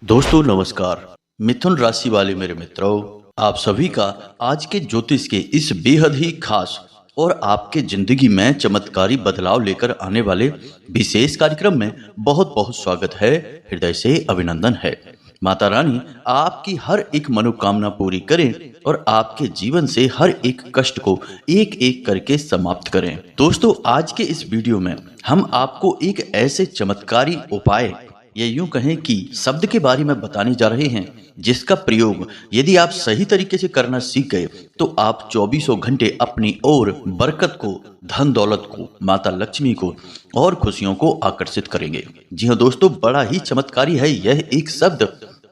दोस्तों नमस्कार। मिथुन राशि वाले मेरे मित्रों, आप सभी का आज के ज्योतिष के इस बेहद ही खास और आपके जिंदगी में चमत्कारी बदलाव लेकर आने वाले विशेष कार्यक्रम में बहुत बहुत स्वागत है। हृदय से अभिनंदन है। माता रानी आपकी हर एक मनोकामना पूरी करें और आपके जीवन से हर एक कष्ट को एक एक करके समाप्त करें। दोस्तों, आज के इस वीडियो में हम आपको एक ऐसे चमत्कारी उपाय या यूं कहें कि शब्द के बारे में बताने जा रहे हैं, जिसका प्रयोग यदि आप सही तरीके से करना सीख गए तो आप 24 घंटे अपनी ओर बरकत को, धन दौलत को, माता लक्ष्मी को और खुशियों को आकर्षित करेंगे। जी हाँ दोस्तों, बड़ा ही चमत्कारी है यह एक शब्द।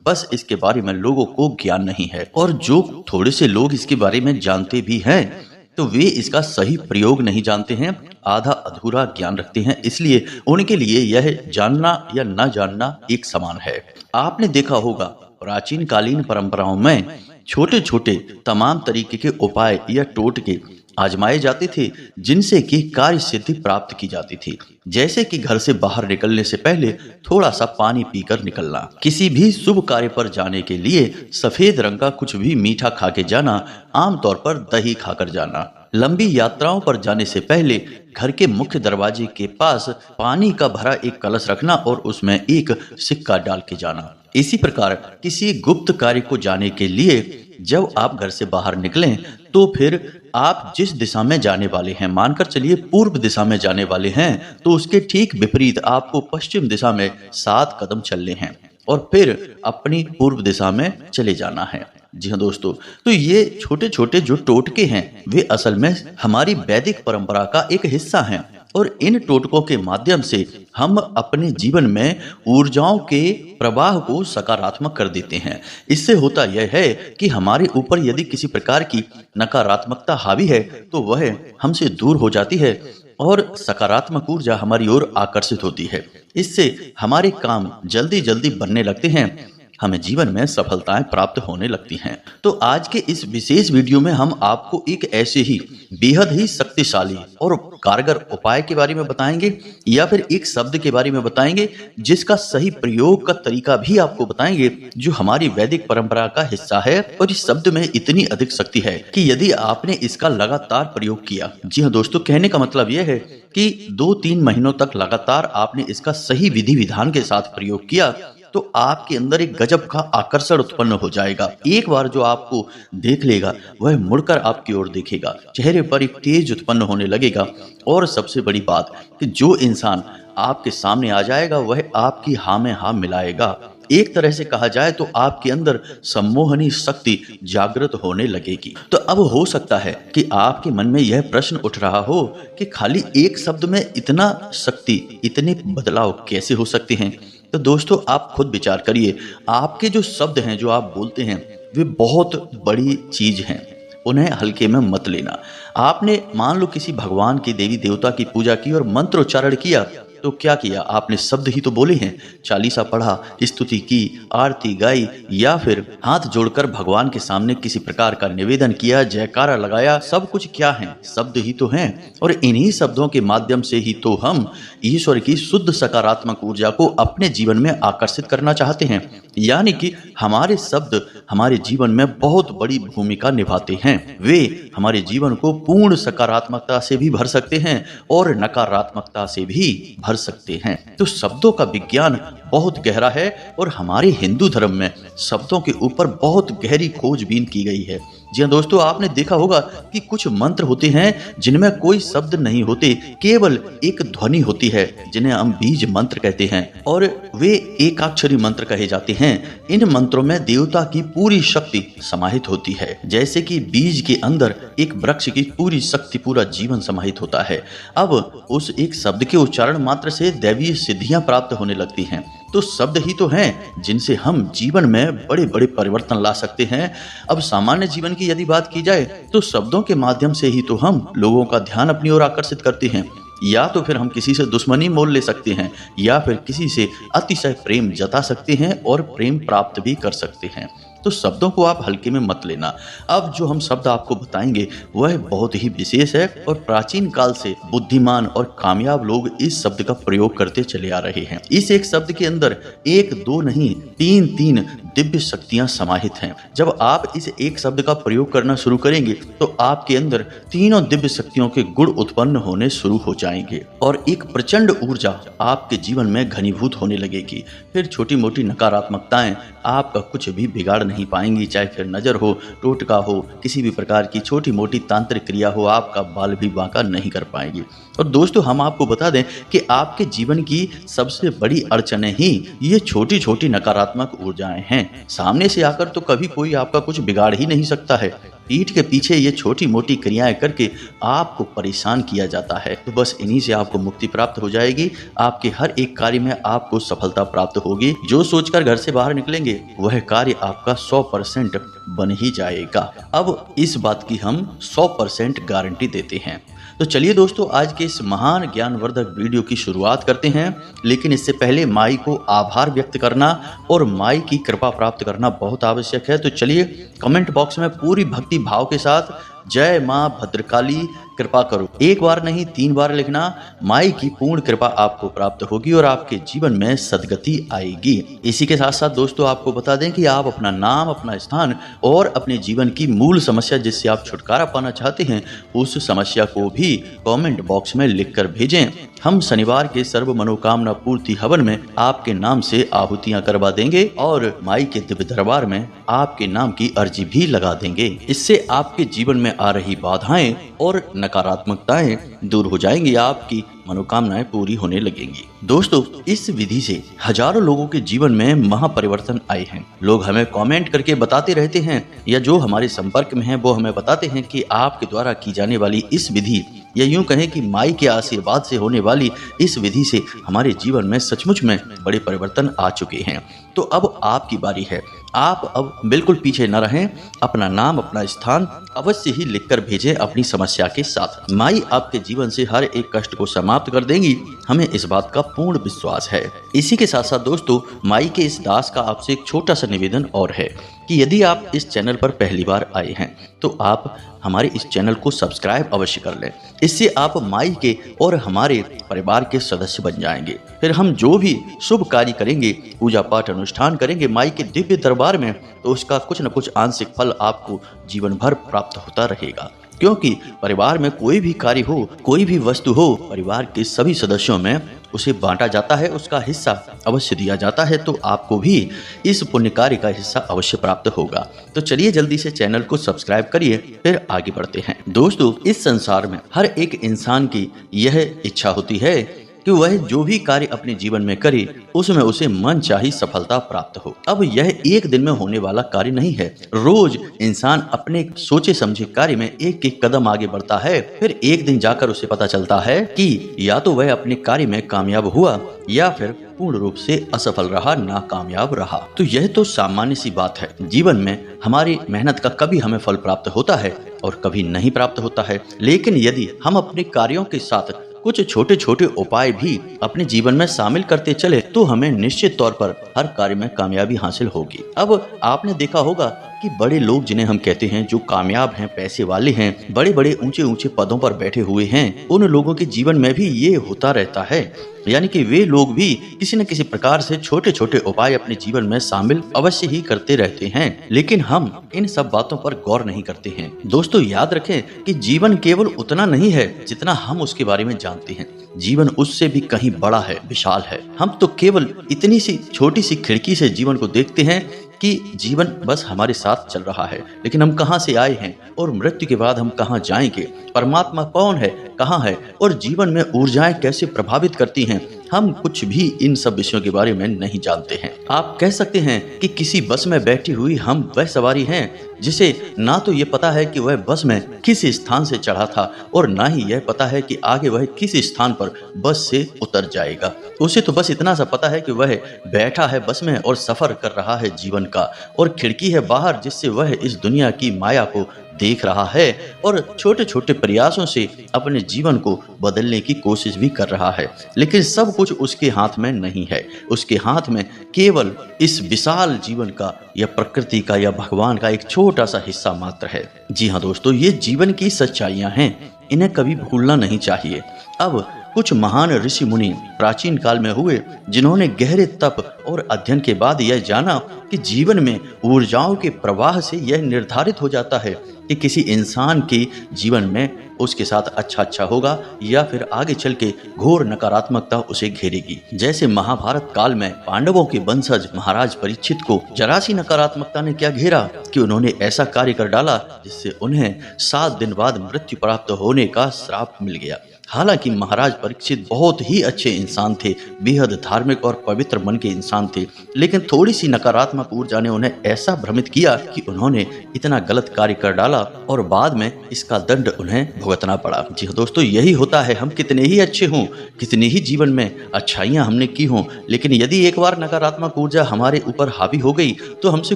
बस इसके बारे में लोगों को ज्ञान नहीं है, और जो थोड़े से लोग इसके बारे में जानते भी हैं तो वे इसका सही प्रयोग नहीं जानते हैं, आधा अधूरा ज्ञान रखते हैं। इसलिए उनके लिए यह जानना या न जानना एक समान है। आपने देखा होगा प्राचीन कालीन परंपराओं में छोटे छोटे तमाम तरीके के उपाय या टोटके आजमाए जाते थे, जिनसे कि कार्य सिद्धि प्राप्त की जाती थी। जैसे कि घर से बाहर निकलने से पहले थोड़ा सा पानी पीकर निकलना, किसी भी शुभ कार्य पर जाने के लिए सफेद रंग का कुछ भी मीठा खा के जाना, आमतौर पर दही खाकर जाना, लंबी यात्राओं पर जाने से पहले घर के मुख्य दरवाजे के पास पानी का भरा एक कलश रखना और उसमें एक सिक्का डाल के जाना। इसी प्रकार किसी गुप्त कार्य को जाने के लिए जब आप घर से बाहर निकलें तो फिर आप जिस दिशा में जाने वाले हैं, मानकर चलिए पूर्व दिशा में जाने वाले हैं, तो उसके ठीक विपरीत आपको पश्चिम दिशा में 7 कदम चलने हैं और फिर अपनी पूर्व दिशा में चले जाना है। जी हाँ दोस्तों, तो ये छोटे छोटे जो टोटके हैं वे असल में हमारी वैदिक परंपरा का एक हिस्सा हैं, और इन टोटकों के माध्यम से हम अपने जीवन में ऊर्जाओं के प्रवाह को सकारात्मक कर देते हैं। इससे होता यह है कि हमारे ऊपर यदि किसी प्रकार की नकारात्मकता हावी है तो वह हमसे दूर हो जाती है और सकारात्मक ऊर्जा हमारी ओर आकर्षित होती है। इससे हमारे काम जल्दी जल्दी बनने लगते हैं, हमें जीवन में सफलताएं प्राप्त होने लगती हैं। तो आज के इस विशेष वीडियो में हम आपको एक ऐसे ही बेहद ही शक्तिशाली और कारगर उपाय के बारे में बताएंगे, या फिर एक शब्द के बारे में बताएंगे जिसका सही प्रयोग का तरीका भी आपको बताएंगे, जो हमारी वैदिक परंपरा का हिस्सा है। और इस शब्द में इतनी अधिक शक्ति है कि यदि आपने इसका लगातार प्रयोग किया, जी हाँ दोस्तों, कहने का मतलब यह है कि 2-3 महीनों तक लगातार आपने इसका सही विधि विधान के साथ प्रयोग किया तो आपके अंदर एक गजब का आकर्षण उत्पन्न हो जाएगा। एक बार जो आपको देख लेगा वह मुड़कर आपकी ओर देखेगा, चेहरे पर एक तेज उत्पन्न होने लगेगा, और सबसे बड़ी बात कि जो इंसान आपके सामने आ जाएगा वह आपकी हाँ में हाँ मिलाएगा। एक तरह से कहा जाए तो आपके अंदर सम्मोहनी शक्ति जागृत होने लगेगी। तो अब हो सकता है कि आपके मन में यह प्रश्न उठ रहा हो कि खाली एक शब्द में इतना शक्ति, इतने बदलाव कैसे हो सकते हैं। तो दोस्तों, आप खुद विचार करिए, आपके जो शब्द हैं, जो आप बोलते हैं, वे बहुत बड़ी चीज हैं, उन्हें हल्के में मत लेना। आपने मान लो किसी भगवान की, देवी देवता की पूजा की और मंत्रोच्चारण किया, तो क्या किया आपने? शब्द ही तो बोले हैं, चालीसा पढ़ा, स्तुति की, आरती गाई, या फिर हाथ जोड़कर भगवान के सामने किसी प्रकार का निवेदन किया, जयकारा लगाया। सब कुछ क्या है? शब्द ही तो हैं। और इन्हीं शब्दों के माध्यम से ही तो हम ईश्वर की शुद्ध सकारात्मक ऊर्जा को अपने जीवन में आकर्षित करना चाहते हैं। यानी कि हमारे शब्द हमारे जीवन में बहुत बड़ी भूमिका निभाते हैं। वे हमारे जीवन को पूर्ण सकारात्मकता से भी भर सकते हैं और नकारात्मकता से भी भर सकते हैं। तो शब्दों का विज्ञान बहुत गहरा है, और हमारे हिंदू धर्म में शब्दों के ऊपर बहुत गहरी खोजबीन की गई है। जी हाँ दोस्तों, आपने देखा होगा कि कुछ मंत्र होते हैं जिनमें कोई शब्द नहीं होते, केवल एक ध्वनि होती है, जिन्हें हम बीज मंत्र कहते हैं, और वे एकाक्षरी मंत्र कहे जाते हैं। इन मंत्रों में देवता की पूरी शक्ति समाहित होती है, जैसे कि बीज के अंदर एक वृक्ष की पूरी शक्ति, पूरा जीवन समाहित होता है। अब उस एक शब्द के उच्चारण मात्र से दैवीय सिद्धियां प्राप्त होने लगती हैं। तो शब्द ही तो हैं जिनसे हम जीवन में बड़े बड़े परिवर्तन ला सकते हैं। अब सामान्य जीवन की यदि बात की जाए तो शब्दों के माध्यम से ही तो हम लोगों का ध्यान अपनी ओर आकर्षित करते हैं, या तो फिर हम किसी से दुश्मनी मोल ले सकते हैं, या फिर किसी से अतिशय प्रेम जता सकते हैं और प्रेम प्राप्त भी कर सकते हैं। तो शब्दों को आप हल्के में मत लेना। अब जो हम शब्द आपको बताएंगे वह बहुत ही विशेष है और प्राचीन काल से बुद्धिमान और कामयाब लोग इस शब्द का प्रयोग करते चले आ रहे हैं। इस एक शब्द के अंदर एक दो नहीं तीन दिव्य शक्तियां समाहित हैं। जब आप इस एक शब्द का प्रयोग करना शुरू करेंगे तो आपके अंदर तीनों दिव्य शक्तियों के गुण उत्पन्न होने शुरू हो जाएंगे और एक प्रचंड ऊर्जा आपके जीवन में घनीभूत होने लगेगी। फिर छोटी मोटी नकारात्मकताएं आपका कुछ भी बिगाड़ नहीं पाएंगी, चाहे फिर नजर हो, टोटका हो, किसी भी प्रकार की छोटी मोटी तांत्रिक क्रिया हो, आपका बाल भी बांका नहीं कर पाएंगी। और दोस्तों, हम आपको बता दें कि आपके जीवन की सबसे बड़ी अड़चनें ही ये छोटी छोटी नकारात्मक ऊर्जाएं हैं। सामने से आकर तो कभी कोई आपका कुछ बिगाड़ ही नहीं सकता है, पीठ के पीछे ये छोटी मोटी क्रियाएं करके आपको परेशान किया जाता है। तो बस इन्हीं से आपको मुक्ति प्राप्त हो जाएगी। आपके हर एक कार्य में आपको सफलता प्राप्त होगी। जो सोचकर घर से बाहर निकलेंगे वह कार्य आपका 100% बन ही जाएगा। अब इस बात की हम 100% गारंटी देते हैं। तो चलिए दोस्तों, आज के इस महान ज्ञानवर्धक वीडियो की शुरुआत करते हैं। लेकिन इससे पहले माई को आभार व्यक्त करना और माई की कृपा प्राप्त करना बहुत आवश्यक है। तो चलिए कमेंट बॉक्स में पूरी भक्ति भाव के साथ जय मां भद्रकाली कृपा करो, एक बार नहीं 3 बार लिखना। माई की पूर्ण कृपा आपको प्राप्त होगी और आपके जीवन में सद्गति आएगी। इसी के साथ साथ दोस्तों, आपको बता दें कि आप अपना नाम, अपना स्थान और अपने जीवन की मूल समस्या जिससे आप छुटकारा पाना चाहते हैं उस समस्या को भी कमेंट बॉक्स में लिखकर भेजें। हम शनिवार के सर्व मनोकामना पूर्ति हवन में आपके नाम से आहुतियां करवा देंगे और माई के दिव्य दरबार में आपके नाम की अर्जी भी लगा देंगे। इससे आपके जीवन में आ रही बाधाएं और नकारात्मकताएं दूर हो जाएंगी, आपकी मनोकामनाएं पूरी होने लगेंगी। दोस्तों, इस विधि से हजारों लोगों के जीवन में महापरिवर्तन आए हैं। लोग हमें कमेंट करके बताते रहते हैं या जो हमारे संपर्क में हैं वो हमें बताते हैं कि आपके द्वारा की जाने वाली इस विधि या यूं कहें कि माई के आशीर्वाद से होने वाली इस विधि से हमारे जीवन में सचमुच में बड़े परिवर्तन आ चुके हैं। तो अब आपकी बारी है। आप अब बिल्कुल पीछे न रहें, अपना नाम, अपना स्थान अवश्य ही लिखकर भेजें अपनी समस्या के साथ। माई आपके जीवन से हर एक कष्ट को समाप्त कर देंगी, हमें इस बात का पूर्ण विश्वास है। इसी के साथ साथ दोस्तों, माई के इस दास का आपसे एक छोटा सा निवेदन और है कि यदि आप इस चैनल पर पहली बार आए हैं तो आप हमारे इस चैनल को सब्सक्राइब अवश्य कर लें। इससे आप माई के और हमारे परिवार के सदस्य बन जाएंगे। फिर हम जो भी शुभ कार्य करेंगे, पूजा पाठ अनुष्ठान करेंगे माई के दिव्य दरबार में, तो उसका कुछ न कुछ आंशिक फल आपको जीवन भर प्राप्त होता रहेगा। क्योंकि परिवार में कोई भी कार्य हो, कोई भी वस्तु हो, परिवार के सभी सदस्यों में उसे बांटा जाता है, उसका हिस्सा अवश्य दिया जाता है। तो आपको भी इस पुण्य कार्य का हिस्सा अवश्य प्राप्त होगा। तो चलिए जल्दी से चैनल को सब्सक्राइब करिए, फिर आगे बढ़ते हैं। दोस्तों, इस संसार में हर एक इंसान की यह इच्छा होती है कि वह जो भी कार्य अपने जीवन में करे उसमें उसे मनचाही सफलता प्राप्त हो। अब यह एक दिन में होने वाला कार्य नहीं है। रोज इंसान अपने सोचे समझे कार्य में एक एक कदम आगे बढ़ता है। फिर एक दिन जाकर उसे पता चलता है कि या तो वह अपने कार्य में कामयाब हुआ या फिर पूर्ण रूप से असफल रहा, नाकामयाब रहा। तो यह तो सामान्य सी बात है। जीवन में हमारी मेहनत का कभी हमें फल प्राप्त होता है और कभी नहीं प्राप्त होता है। लेकिन यदि हम अपने कार्यों के साथ कुछ छोटे छोटे उपाय भी अपने जीवन में शामिल करते चले तो हमें निश्चित तौर पर हर कार्य में कामयाबी हासिल होगी। अब आपने देखा होगा कि बड़े लोग जिन्हें हम कहते हैं, जो कामयाब हैं, पैसे वाले हैं, बड़े बड़े ऊंचे ऊंचे पदों पर बैठे हुए हैं, उन लोगों के जीवन में भी ये होता रहता है। यानी कि वे लोग भी किसी न किसी प्रकार से छोटे छोटे उपाय अपने जीवन में शामिल अवश्य ही करते रहते हैं। लेकिन हम इन सब बातों पर गौर नहीं करते हैं। दोस्तों, याद रखें कि जीवन केवल उतना नहीं है जितना हम उसके बारे में जानते हैं। जीवन उससे भी कहीं बड़ा है, विशाल है। हम तो केवल इतनी सी छोटी सी खिड़की से जीवन को देखते हैं कि जीवन बस हमारे साथ चल रहा है, लेकिन हम कहां से आए हैं और मृत्यु के बाद हम कहां जाएंगे, परमात्मा कौन है, कहां है और जीवन में ऊर्जाएं कैसे प्रभावित करती हैं, हम कुछ भी इन सब विषयों के बारे में नहीं जानते हैं। आप कह सकते हैं कि किसी बस में बैठी हुई हम वह सवारी हैं जिसे ना तो ये पता है कि वह बस में किस स्थान से चढ़ा था और ना ही यह पता है कि आगे वह किस स्थान पर बस से उतर जाएगा। उसे तो बस इतना सा पता है कि वह बैठा है बस में और सफर कर रहा है जीवन का, और खिड़की है बाहर जिससे वह इस दुनिया की माया को देख रहा है और छोटे छोटे प्रयासों से अपने जीवन को बदलने की कोशिश भी कर रहा है। लेकिन सब कुछ उसके हाथ में नहीं है। उसके हाथ में केवल इस विशाल जीवन का या प्रकृति का या भगवान का एक छोटा सा हिस्सा मात्र है। जी हाँ दोस्तों, ये जीवन की सच्चाइयां हैं, इन्हें कभी भूलना नहीं चाहिए। अब कुछ महान ऋषि मुनि प्राचीन काल में हुए जिन्होंने गहरे तप और अध्ययन के बाद यह जाना कि जीवन में ऊर्जाओं के प्रवाह से यह निर्धारित हो जाता है कि किसी इंसान के जीवन में उसके साथ अच्छा होगा या फिर आगे चल के घोर नकारात्मकता उसे घेरेगी। जैसे महाभारत काल में पांडवों के वंशज महाराज परीक्षित को जरा सी नकारात्मकता ने क्या घेरा कि उन्होंने ऐसा कार्य कर डाला जिससे उन्हें 7 दिन बाद मृत्यु प्राप्त होने का श्राप मिल गया। हालांकि महाराज परीक्षित बहुत ही अच्छे इंसान थे, बेहद धार्मिक और पवित्र मन के इंसान थे, लेकिन थोड़ी सी नकारात्मक ऊर्जा ने उन्हें ऐसा भ्रमित किया कि उन्होंने इतना गलत कार्य कर डाला और बाद में इसका दंड उन्हें भुगतना पड़ा। जी हाँ दोस्तों, यही होता है। हम कितने ही अच्छे हों, कितनी ही जीवन में अच्छाइयां हमने की हों, लेकिन यदि एक बार नकारात्मक ऊर्जा हमारे ऊपर हावी हो गई तो हमसे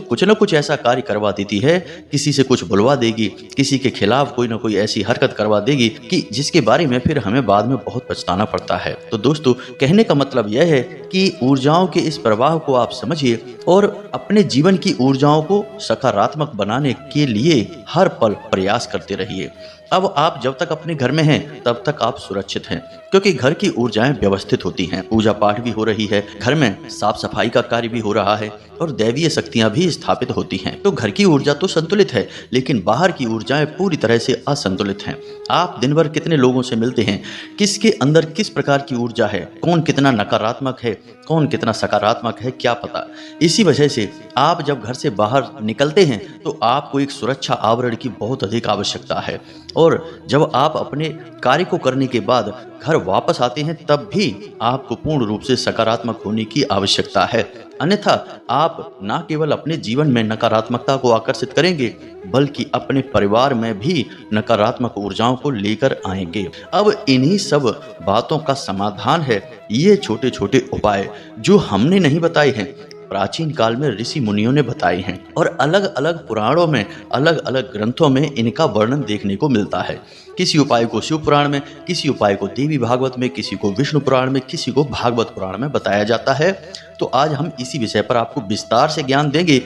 कुछ न कुछ ऐसा कार्य करवा देती है, किसी से कुछ बुलवा देगी, किसी के खिलाफ कोई ना कोई ऐसी हरकत करवा देगी कि जिसके बारे में फिर हमें बाद में बहुत पछताना पड़ता है। तो दोस्तों, कहने का मतलब यह है कि ऊर्जाओं के इस प्रवाह को आप समझिए और अपने जीवन की ऊर्जाओं को सकारात्मक बनाने के लिए हर पल प्रयास करते रहिए। अब आप जब तक अपने घर में हैं तब तक आप सुरक्षित हैं, क्योंकि घर की ऊर्जाएं व्यवस्थित होती हैं, पूजा पाठ भी हो रही है, घर में साफ सफाई का कार्य भी हो रहा है और दैवीय शक्तियां भी स्थापित होती हैं। तो घर की ऊर्जा तो संतुलित है, लेकिन बाहर की ऊर्जाएं पूरी तरह से असंतुलित हैं। आप दिन भर कितने लोगों से मिलते हैं, किसके अंदर किस प्रकार की ऊर्जा है, कौन कितना नकारात्मक है, कौन कितना सकारात्मक है, क्या पता। इसी वजह से आप जब घर से बाहर निकलते हैं तो आपको एक सुरक्षा आवरण की बहुत अधिक आवश्यकता है, और जब आप अपने कार्य को करने के बाद घर वापस आते हैं तब भी आपको पूर्ण रूप से सकारात्मक होने की आवश्यकता है। अन्यथा आप न केवल अपने जीवन में नकारात्मकता को आकर्षित करेंगे बल्कि अपने परिवार में भी नकारात्मक ऊर्जाओं को लेकर आएंगे। अब इन्हीं सब बातों का समाधान है ये छोटे छोटे उपाय जो हमने नहीं बताए हैं, प्राचीन काल में ऋषि मुनियों ने बताए हैं, और अलग अलग पुराणों में अलग अलग ग्रंथों में इनका वर्णन देखने को मिलता है। किसी उपाय को शिव पुराण में, किसी उपाय को देवी भागवत में, किसी को विष्णु पुराण में, किसी को भागवत पुराण में बताया जाता है। तो आज हम इसी विषय पर आपको विस्तार से ज्ञान देंगे,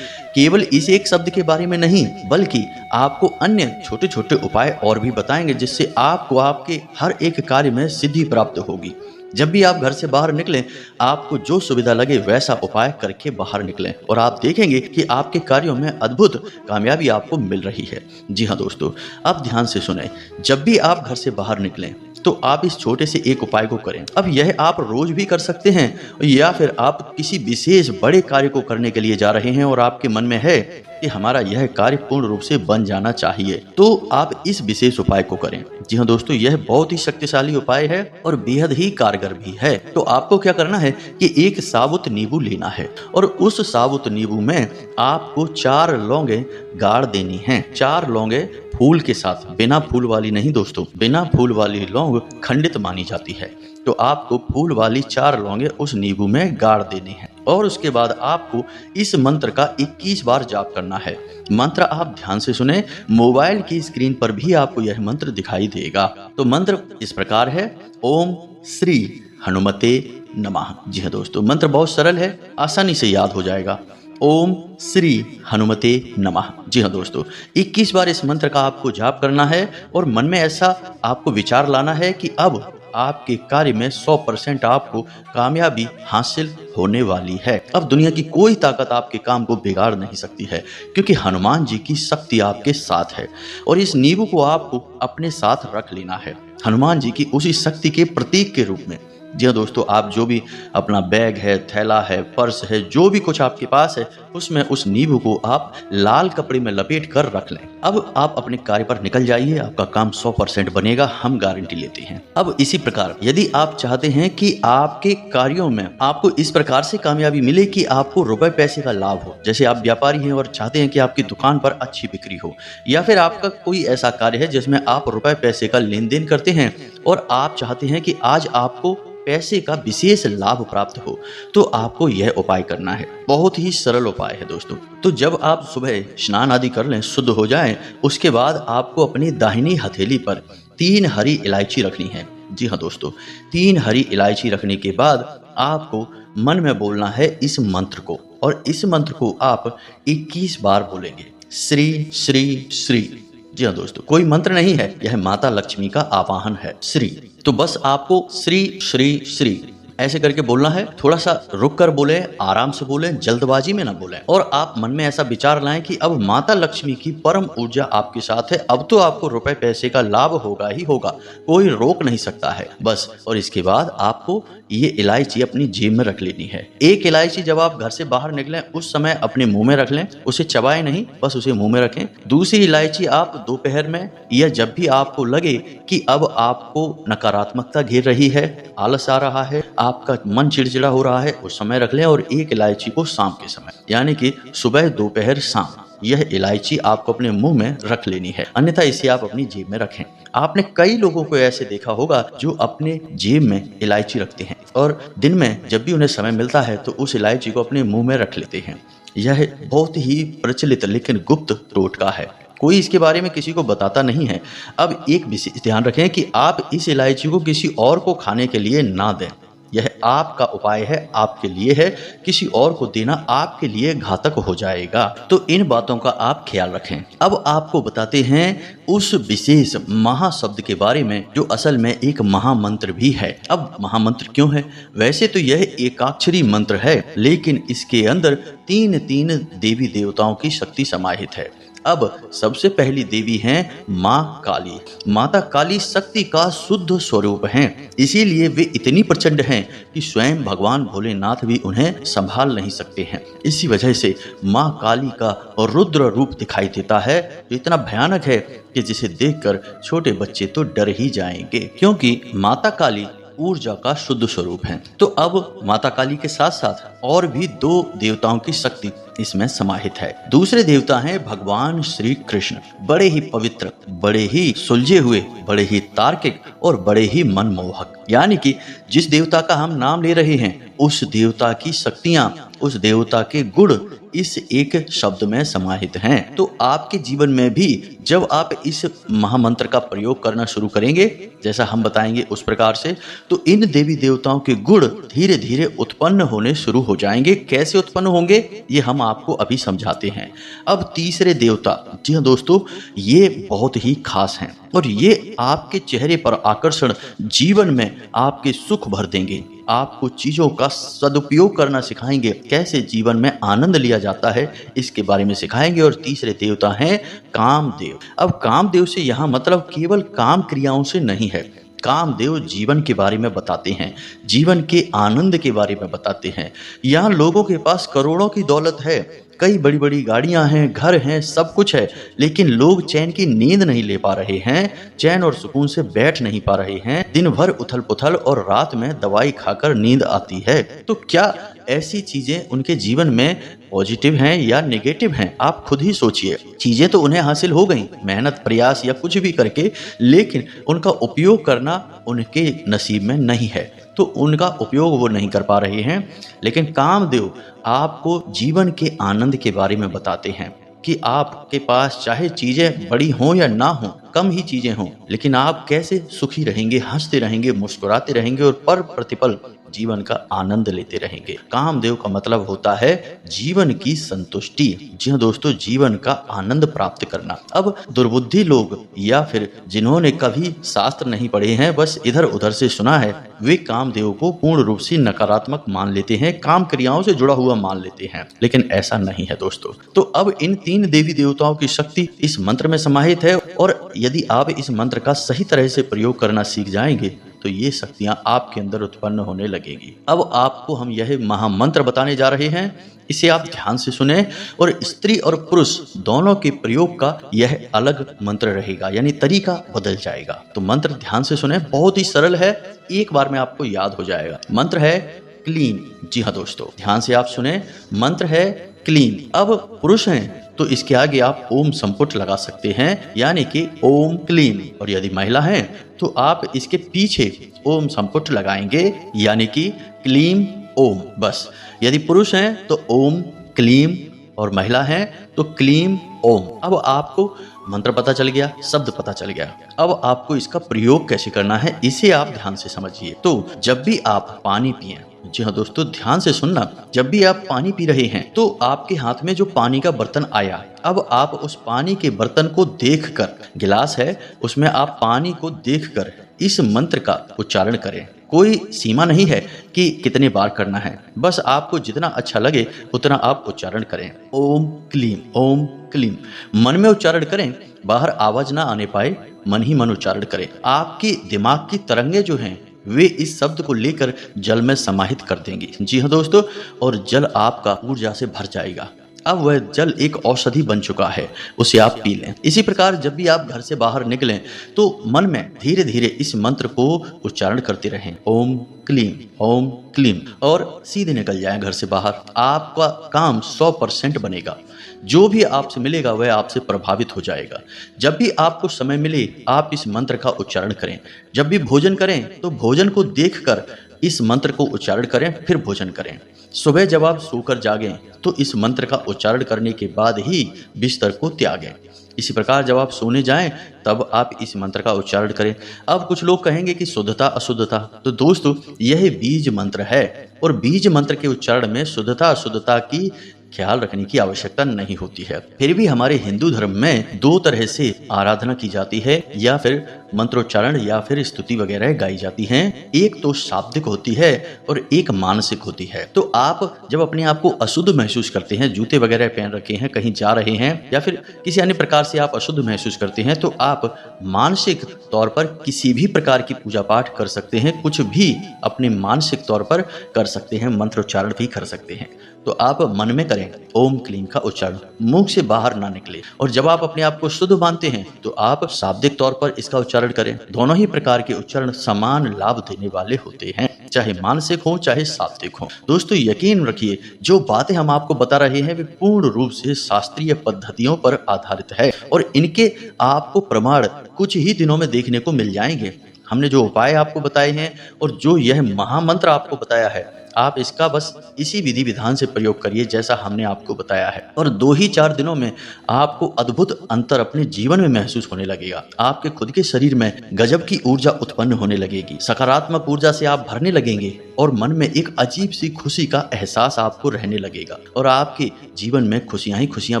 केवल इस एक शब्द के बारे में नहीं बल्कि आपको अन्य छोटे छोटे उपाय और भी बताएंगे जिससे आपको आपके हर एक कार्य में सिद्धि प्राप्त होगी। जब भी आप घर से बाहर निकलें, आपको जो सुविधा लगे वैसा उपाय करके बाहर निकलें और आप देखेंगे कि आपके कार्यों में अद्भुत कामयाबी आपको मिल रही है। जी हाँ दोस्तों, आप ध्यान से सुने। जब भी आप घर से बाहर निकलें तो आप इस छोटे से एक उपाय को करें। अब यह आप रोज भी कर सकते हैं या फिर आप किसी विशेष बड़े कार्य को करने के लिए जा रहे हैं और आपके मन में है कि हमारा यह कार्य पूर्ण रूप से बन जाना चाहिए, तो आप इस विशेष उपाय को करें। जी हाँ दोस्तों, यह बहुत ही शक्तिशाली उपाय है और बेहद ही कारगर भी है। तो आपको क्या करना है कि एक साबुत नींबू लेना है और उस साबुत नींबू में आपको 4 लौंगे गाड़ देनी हैं। 4 लौंगे फूल के साथ, बिना फूल वाली नहीं दोस्तों, बिना फूल वाली लौंग खंडित मानी जाती है। तो आपको फूल वाली 4 लौंगे उस नींबू में गाड़ देनी है और उसके बाद आपको इस मंत्र का 21 बार जाप करना है। मंत्र आप ध्यान से सुने, मोबाइल की स्क्रीन पर भी आपको यह मंत्र दिखाई देगा। तो मंत्र इस प्रकार है, ओम श्री हनुमते नमः। जी हाँ दोस्तों, मंत्र बहुत सरल है, आसानी से याद हो जाएगा। ओम श्री हनुमते नमः। जी हाँ दोस्तों, 21 बार इस मंत्र का आपको जाप करना है और मन में ऐसा आपको विचार लाना है कि अब आपके कार्य में 100% आपको कामयाबी हासिल होने वाली है। अब दुनिया की कोई ताकत आपके काम को बिगाड़ नहीं सकती है, क्योंकि हनुमान जी की शक्ति आपके साथ है और इस नींबू को आपको अपने साथ रख लेना है, हनुमान जी की उसी शक्ति के प्रतीक के रूप में। जी हाँ दोस्तों, आप जो भी अपना बैग है, थैला है, पर्स है, जो भी कुछ आपके पास है, उसमें उस नींबू को आप लाल कपड़े में लपेट कर रख लें। अब आप अपने कार्य पर निकल जाइए, आपका काम 100% बनेगा, हम गारंटी लेते हैं। अब इसी प्रकार यदि आप चाहते हैं कि आपके कार्यों में आपको इस प्रकार से कामयाबी मिले कि आपको रुपए पैसे का लाभ हो, जैसे आप व्यापारी हैं और चाहते हैं कि आपकी दुकान पर अच्छी बिक्री हो, या फिर आपका कोई ऐसा कार्य है जिसमें आप रुपए पैसे का लेन देन करते हैं और आप चाहते हैं कि आज आपको पैसे का विशेष लाभ प्राप्त हो, तो आपको यह उपाय करना है। बहुत ही सरल उपाय है दोस्तों। तो जब आप सुबह स्नान आदि कर लें, शुद्ध हो जाएं, उसके बाद आपको अपनी दाहिनी हथेली पर 3 हरी इलायची रखनी है। जी हाँ दोस्तों, 3 हरी इलायची रखने के बाद आपको मन में बोलना है इस मंत्र को, और इस मंत्र को आप 21 बार बोलेंगे, श्री श्री श्री। जी हाँ दोस्तों, कोई मंत्र नहीं है, यह माता लक्ष्मी का आवाहन है, श्री। तो बस आपको श्री श्री श्री ऐसे करके बोलना है। थोड़ा सा रुक कर बोले, आराम से बोले, जल्दबाजी में ना बोले। और आप मन में ऐसा विचार लाएं कि अब माता लक्ष्मी की परम ऊर्जा आपके साथ है, अब तो आपको रुपए पैसे का लाभ होगा ही होगा, कोई रोक नहीं सकता है बस। और इसके बाद आपको ये इलायची अपनी जेब में रख लेनी है। एक इलायची जब आप घर से बाहर निकलें उस समय अपने मुंह में रख लें, उसे चबाएं नहीं, बस उसे मुंह में रखें। दूसरी इलायची आप दोपहर में या जब भी आपको लगे कि अब आपको नकारात्मकता घेर रही है, आलस आ रहा है, आपका मन चिड़चिड़ा हो रहा है, उस समय रख लें। और एक इलायची को शाम के समय, यानी कि सुबह, दोपहर, शाम, यह इलायची आपको अपने मुंह में रख लेनी है, अन्यथा इसे आप अपनी जेब में रखें। आपने कई लोगों को ऐसे देखा होगा जो अपने जेब में इलायची रखते हैं और दिन में जब भी उन्हें समय मिलता है तो उस इलायची को अपने मुंह में रख लेते हैं। यह बहुत ही प्रचलित लेकिन गुप्त टोटका है, कोई इसके बारे में किसी को बताता नहीं है। अब एक विशेष ध्यान रखें कि आप इस इलायची को किसी और को खाने के लिए ना दें। यह आपका उपाय है, आपके लिए है, किसी और को देना आपके लिए घातक हो जाएगा। तो इन बातों का आप ख्याल रखें। अब आपको बताते हैं उस विशेष महाशब्द के बारे में जो असल में एक महामंत्र भी है। अब महामंत्र क्यों है? वैसे तो यह एकाक्षरी मंत्र है, लेकिन इसके अंदर 3 देवी देवताओं की शक्ति समाहित है। अब सबसे पहली देवी हैं माँ काली। माता काली शक्ति का शुद्ध स्वरूप हैं, इसीलिए वे इतनी प्रचंड हैं कि स्वयं भगवान भोलेनाथ भी उन्हें संभाल नहीं सकते हैं। इसी वजह से माँ काली का रुद्र रूप दिखाई देता है, जो इतना भयानक है कि जिसे देखकर छोटे बच्चे तो डर ही जाएंगे, क्योंकि माता काली ऊर्जा का शुद्ध स्वरूप है। तो अब माता काली के साथ साथ और भी 2 देवताओं की शक्ति इसमें समाहित है। दूसरे देवता हैं भगवान श्री कृष्ण, बड़े ही पवित्र, बड़े ही सुलझे हुए, बड़े ही तार्किक और बड़े ही मनमोहक। यानी कि जिस देवता का हम नाम ले रहे हैं उस देवता की शक्तियां, उस देवता के गुण इस एक शब्द में समाहित हैं। तो आपके जीवन में भी जब आप इस महामंत्र का प्रयोग करना शुरू करेंगे, जैसा हम बताएंगे उस प्रकार से, तो इन देवी देवताओं के गुण धीरे धीरे उत्पन्न होने शुरू हो जाएंगे। कैसे उत्पन्न होंगे ये हम आपको अभी समझाते हैं। अब तीसरे देवता, जी हाँ दोस्तों, ये बहुत ही खास हैं और ये आपके चेहरे पर आकर्षण, जीवन में आपके सुख भर देंगे, आपको चीजों का सदुपयोग करना सिखाएंगे, कैसे जीवन में आनंद लिया जाता है इसके बारे में सिखाएंगे। और तीसरे देवता हैं कामदेव। अब कामदेव से यहाँ मतलब केवल काम क्रियाओं से नहीं है, कामदेव जीवन के बारे में बताते हैं, जीवन के आनंद के बारे में बताते हैं। यहाँ लोगों के पास करोड़ों की दौलत है, कई बड़ी बड़ी गाड़ियां हैं, घर हैं, सब कुछ है, लेकिन लोग चैन की नींद नहीं ले पा रहे हैं, चैन और सुकून से बैठ नहीं पा रहे हैं, दिन भर उथल पुथल और रात में दवाई खाकर नींद आती है। तो क्या ऐसी चीजें उनके जीवन में पॉजिटिव हैं या नेगेटिव हैं? आप खुद ही सोचिए। चीजें तो उन्हें हासिल हो गई मेहनत, प्रयास या कुछ भी करके, लेकिन उनका उपयोग करना उनके नसीब में नहीं है, तो उनका उपयोग वो नहीं कर पा रहे हैं। लेकिन कामदेव आपको जीवन के आनंद के बारे में बताते हैं कि आपके पास चाहे चीजें बड़ी हों या ना हों, कम ही चीजें हों, लेकिन आप कैसे सुखी रहेंगे, हंसते रहेंगे, मुस्कुराते रहेंगे और पर प्रतिपल जीवन का आनंद लेते रहेंगे। कामदेव का मतलब होता है जीवन की संतुष्टि। जी हाँ दोस्तों, जीवन का आनंद प्राप्त करना। अब दुर्बुद्धि लोग या फिर जिन्होंने कभी शास्त्र नहीं पढ़े हैं, बस इधर उधर से सुना है, वे कामदेव को पूर्ण रूप से नकारात्मक मान लेते हैं, काम क्रियाओं से जुड़ा हुआ मान लेते हैं, लेकिन ऐसा नहीं है दोस्तों। तो अब इन 3 देवी देवताओं की शक्ति इस मंत्र में समाहित है, और यदि आप इस मंत्र का सही तरह से प्रयोग करना सीख जाएंगे तो ये शक्तियां आपके अंदर उत्पन्न होने लगेगी। अब आपको हम यह महामंत्र बताने जा रहे हैं, इसे आप ध्यान से सुने, और स्त्री और पुरुष दोनों के प्रयोग का यह अलग मंत्र रहेगा, यानी तरीका बदल जाएगा। तो मंत्र ध्यान से सुने, बहुत ही सरल है, एक बार में आपको याद हो जाएगा। मंत्र है क्लीन। जी हाँ दोस्तों, ध्यान से आप सुने, मंत्र है क्लीन। अब पुरुष हैं तो इसके आगे आप ओम संपुट लगा सकते हैं, यानी कि ओम क्लीम। और यदि महिला हैं तो आप इसके पीछे ओम संपुट लगाएंगे, यानी कि क्लीम ओम, बस। यदि पुरुष हैं तो ओम क्लीम, और महिला हैं तो क्लीम ओम। अब आपको मंत्र पता चल गया, शब्द पता चल गया। अब आपको इसका प्रयोग कैसे करना है इसे आप ध्यान से समझिए। तो जब भी आप पानी पिएं, जी हाँ दोस्तों ध्यान से सुनना, जब भी आप पानी पी रहे हैं तो आपके हाथ में जो पानी का बर्तन आया, अब आप उस पानी के बर्तन को देखकर, गिलास है उसमें आप पानी को देखकर इस मंत्र का उच्चारण करें। कोई सीमा नहीं है कि कितने बार करना है, बस आपको जितना अच्छा लगे उतना आप उच्चारण करें। ओम क्लीम, ओम क्लीम। मन में उच्चारण करें, बाहर आवाज ना आने पाए, मन ही मन उच्चारण करें। आपके दिमाग की तरंगे जो हैं वे इस शब्द को लेकर जल में समाहित कर देंगी। जी हाँ दोस्तों, और जल आपका ऊर्जा से भर जाएगा। अब वह जल एक औषधि बन चुका है, उसे आप पी लें। इसी प्रकार जब भी आप घर से बाहर निकलें तो मन में धीरे धीरे इस मंत्र को उच्चारण करते रहें, ओम क्लीम, ओम क्लीम, और सीधे निकल जाएं घर से बाहर। आपका काम 100% बनेगा। जो भी आपसे मिलेगा वह आपसे प्रभावित हो जाएगा। जब भी आपको समय मिले आप इस मंत्र का उच्चारण करें। जब भी भोजन करें तो भोजन को देखकर इस मंत्र को उच्चारण करें, फिर भोजन करें। सुबह जब आप सोकर जागें तो इस मंत्र का उच्चारण करने के बाद ही बिस्तर को त्यागें। इसी प्रकार जब आप सोने जाएं तब आप इस मंत्र का उच्चारण करें। अब कुछ लोग कहेंगे कि शुद्धता अशुद्धता, तो दोस्तों यह बीज मंत्र है और बीज मंत्र के उच्चारण में शुद्धता अशुद्धता की ख्याल रखने की आवश्यकता नहीं होती है। फिर भी हमारे हिंदू धर्म में दो तरह से आराधना की जाती है, या फिर मंत्रोच्चारण या फिर स्तुति वगैरह गाई जाती हैं। एक तो शाब्दिक होती है और एक मानसिक होती है। तो आप जब अपने आप को अशुद्ध महसूस करते हैं, जूते वगैरह पहन रखे हैं, कहीं जा रहे हैं, या फिर किसी अन्य प्रकार से आप अशुद्ध महसूस करते हैं, तो आप मानसिक तौर पर किसी भी प्रकार की पूजा पाठ कर सकते हैं। कुछ भी अपने मानसिक तौर पर कर सकते हैं, मंत्रोच्चारण भी कर सकते हैं। तो आप मन में करें ओम क्लीम का उच्चारण, मुंह से बाहर ना निकले। और जब आप अपने आप को शुद्ध मानते हैं तो आप शाब्दिक तौर पर इसका उच्चारण करें। दोनों ही प्रकार के उच्चारण समान लाभ देने वाले होते हैं, चाहे मानसिक हो चाहे शाब्दिक हो। दोस्तों यकीन रखिए, जो बातें हम आपको बता रहे हैं वे पूर्ण रूप से शास्त्रीय पद्धतियों पर आधारित है और इनके आपको प्रमाण कुछ ही दिनों में देखने को मिल जाएंगे। हमने जो उपाय आपको बताए हैं और जो यह महामंत्र आपको बताया है, आप इसका बस इसी विधि विधान से प्रयोग करिए जैसा हमने आपको बताया है, और 2 ही 4 दिनों में आपको अद्भुत अंतर अपने जीवन में महसूस होने लगेगा। आपके खुद के शरीर में गजब की ऊर्जा उत्पन्न होने लगेगी, सकारात्मक ऊर्जा से आप भरने लगेंगे और मन में एक अजीब सी खुशी का एहसास आपको रहने लगेगा और आपके जीवन में खुशियां ही खुशियां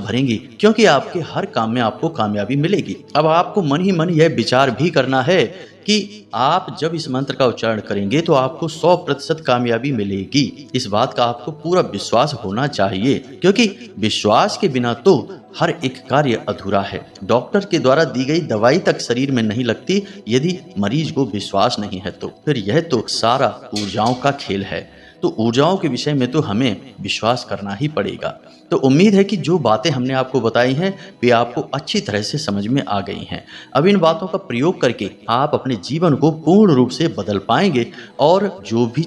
भरेंगी, क्योंकि आपके हर काम में आपको कामयाबी मिलेगी। अब आपको मन ही मन यह विचार भी करना है कि आप जब इस मंत्र का उच्चारण करेंगे तो आपको 100% कामयाबी मिलेगी। इस बात का आपको पूरा विश्वास होना चाहिए, क्योंकि विश्वास के बिना तो हर एक कार्य अधूरा है। डॉक्टर के द्वारा दी गई दवाई तक शरीर में नहीं लगती यदि मरीज को विश्वास नहीं है तो फिर यह तो सारा ऊर्जाओं का खेल है। तो ऊर्जाओं के विषय में तो हमें विश्वास करना ही पड़ेगा। तो उम्मीद है कि जो बातें हमने आपको बताई हैं वे आपको अच्छी तरह से समझ में आ गई हैं। अब इन बातों का प्रयोग करके आप अपने जीवन को पूर्ण रूप से बदल पाएंगे और जो भी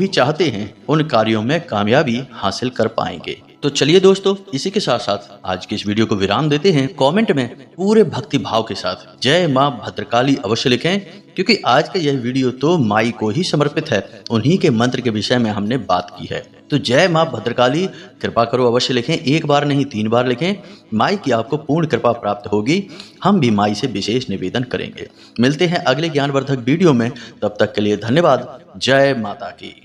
चाहते हैं उन कार्यों में कामयाबी हासिल कर पाएंगे। तो चलिए दोस्तों, इसी के साथ साथ आज के इस वीडियो को विराम देते हैं। कमेंट में पूरे भक्ति भाव के साथ जय मां भद्रकाली अवश्य लिखें, क्योंकि आज का यह वीडियो तो माई को ही समर्पित है। उन्हीं के मंत्र के विषय में हमने बात की है। तो जय मां भद्रकाली कृपा करो अवश्य लिखें, 1 बार नहीं 3 बार लिखें। माई की आपको पूर्ण कृपा प्राप्त होगी। हम भी माई से विशेष निवेदन करेंगे। मिलते हैं अगले ज्ञानवर्धक वीडियो में, तब तक के लिए धन्यवाद। जय माता की।